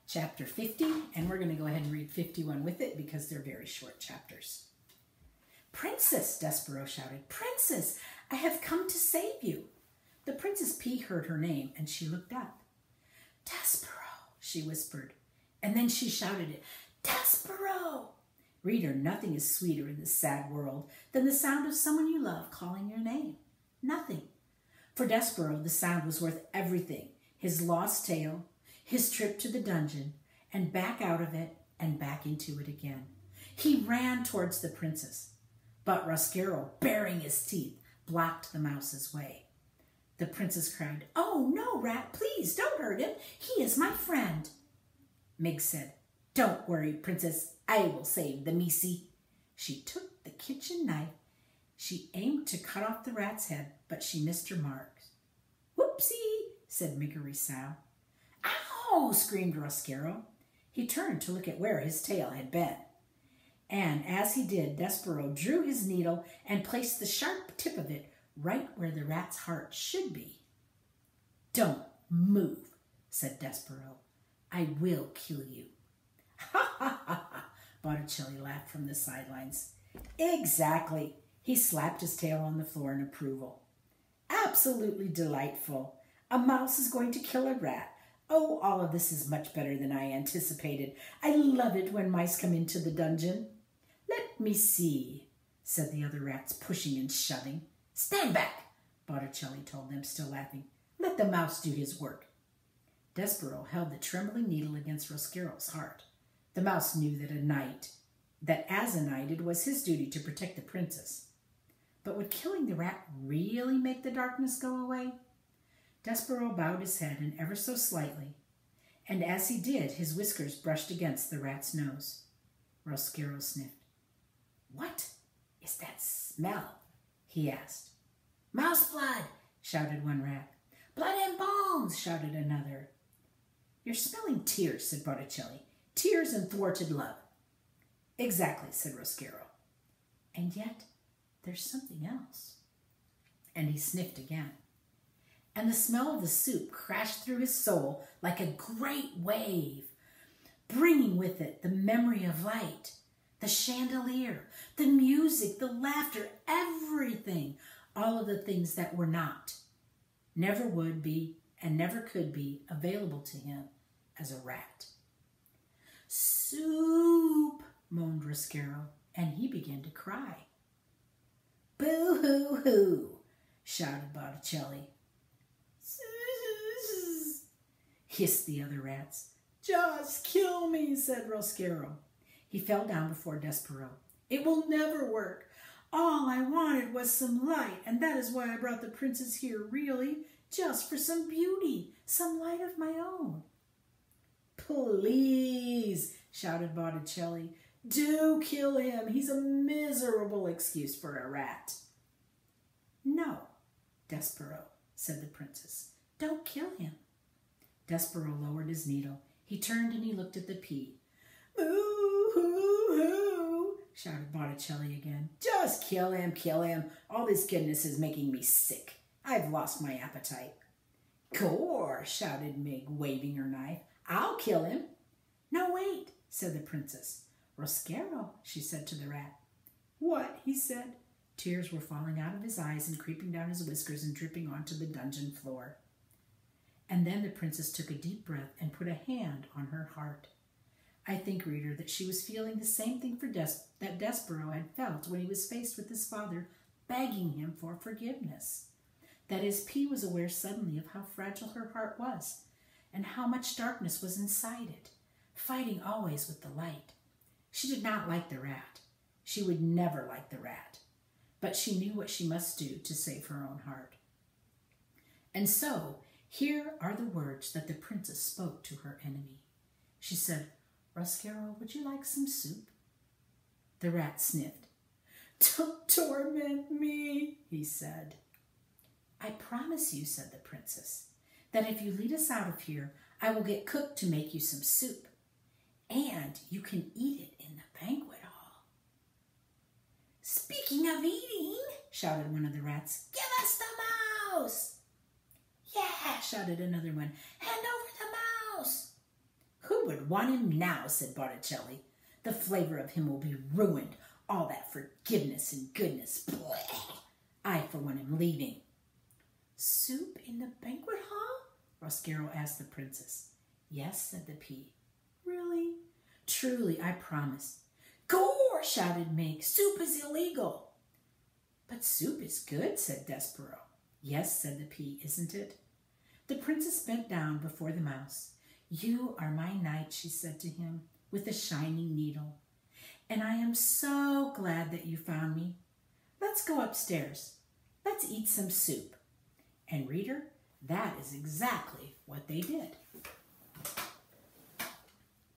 chapter 50, and we're going to go ahead and read 51 with it because they're very short chapters. "Princess," Despereaux shouted, "Princess, I have come to save you." The Princess P heard her name, and she looked up. "Despereaux," she whispered, and then she shouted it, "Despereaux!" Reader, nothing is sweeter in this sad world than the sound of someone you love calling your name. Nothing. For Despereaux, the sound was worth everything. His lost tail, his trip to the dungeon, and back out of it, and back into it again. He ran towards the princess, but Rosquero, baring his teeth, blocked the mouse's way. The princess cried, "Oh, no, Rat, please don't hurt him. He is my friend." Meg said, "Don't worry, Princess. I will save the Missy." She took the kitchen knife. She aimed to cut off the rat's head, but she missed her mark. "Whoopsie," said Miggery Sow. "Ow!" screamed Rosquero. He turned to look at where his tail had been. And as he did, Despereaux drew his needle and placed the sharp tip of it right where the rat's heart should be. "Don't move," said Despereaux. "I will kill you." "Ha, ha, ha, ha," Botticelli laughed from the sidelines. "Exactly." He slapped his tail on the floor in approval. "Absolutely delightful. A mouse is going to kill a rat. Oh, all of this is much better than I anticipated. I love it when mice come into the dungeon." "Let me see," said the other rats, pushing and shoving. "Stand back," Botticelli told them, still laughing. "Let the mouse do his work." Despereaux held the trembling needle against Rosquero's heart. The mouse knew that as a knight it was his duty to protect the princess. But would killing the rat really make the darkness go away? Despereaux bowed his head, and ever so slightly, and as he did, his whiskers brushed against the rat's nose. Rosquero sniffed. "What is that smell?" he asked. "Mouse blood," shouted one rat. "Blood and bones," shouted another. "You're smelling tears," said Botticelli. "Tears and thwarted love." "Exactly," said Rosquero. "And yet there's something else." And he sniffed again. And the smell of the soup crashed through his soul like a great wave, bringing with it the memory of light, the chandelier, the music, the laughter, everything, all of the things that were not, never would be, and never could be available to him as a rat. "Soup," moaned Rosquero, and he began to cry. "Boo-hoo-hoo," shouted Botticelli. Hissed the other rats. "Just kill me," said Rosquero. He fell down before Despereaux. "It will never work. All I wanted was some light, and that is why I brought the princess here, really, just for some beauty, some light of my own." "Please," shouted Botticelli, "do kill him. He's a miserable excuse for a rat." "No, Despereaux," said the princess. "Don't kill him." Despereaux lowered his needle. He turned and he looked at the pea. "Boo-hoo-hoo," shouted Botticelli again. "Just kill him, kill him. All this goodness is making me sick. I've lost my appetite." "Gore," shouted Meg, waving her knife. "I'll kill him." "No, wait," said the princess. "Rosquero," she said to the rat. "What?" he said. Tears were falling out of his eyes and creeping down his whiskers and dripping onto the dungeon floor. And then the princess took a deep breath and put a hand on her heart. I think, reader, that she was feeling the same thing that Despereaux had felt when he was faced with his father begging him for forgiveness. That is, P was aware suddenly of how fragile her heart was and how much darkness was inside it, fighting always with the light. She did not like the rat. She would never like the rat. But she knew what she must do to save her own heart. And so, here are the words that the princess spoke to her enemy. She said, "Rosquero, would you like some soup?" The rat sniffed. "Don't torment me," he said. "I promise you," said the princess, "that if you lead us out of here, I will get cook to make you some soup. And you can eat it in the banquet hall." "Speaking of eating," shouted one of the rats, "give us the mouse." "Yeah," shouted another one, "hand over the mouse." "Who would want him now, said Botticelli. The flavor of him will be ruined. All that forgiveness and goodness. Blech. I, for one, am leaving. Soup in the banquet hall? Roscaro asked the princess. Yes, said the pea. Really? Truly, I promise. Gore, shouted Meg. Soup is illegal. But soup is good, said Despereaux. Yes, said the pea, isn't it? The princess bent down before the mouse. You are my knight, she said to him, with a shining needle. And I am so glad that you found me. Let's go upstairs. Let's eat some soup. And reader, that is exactly what they did.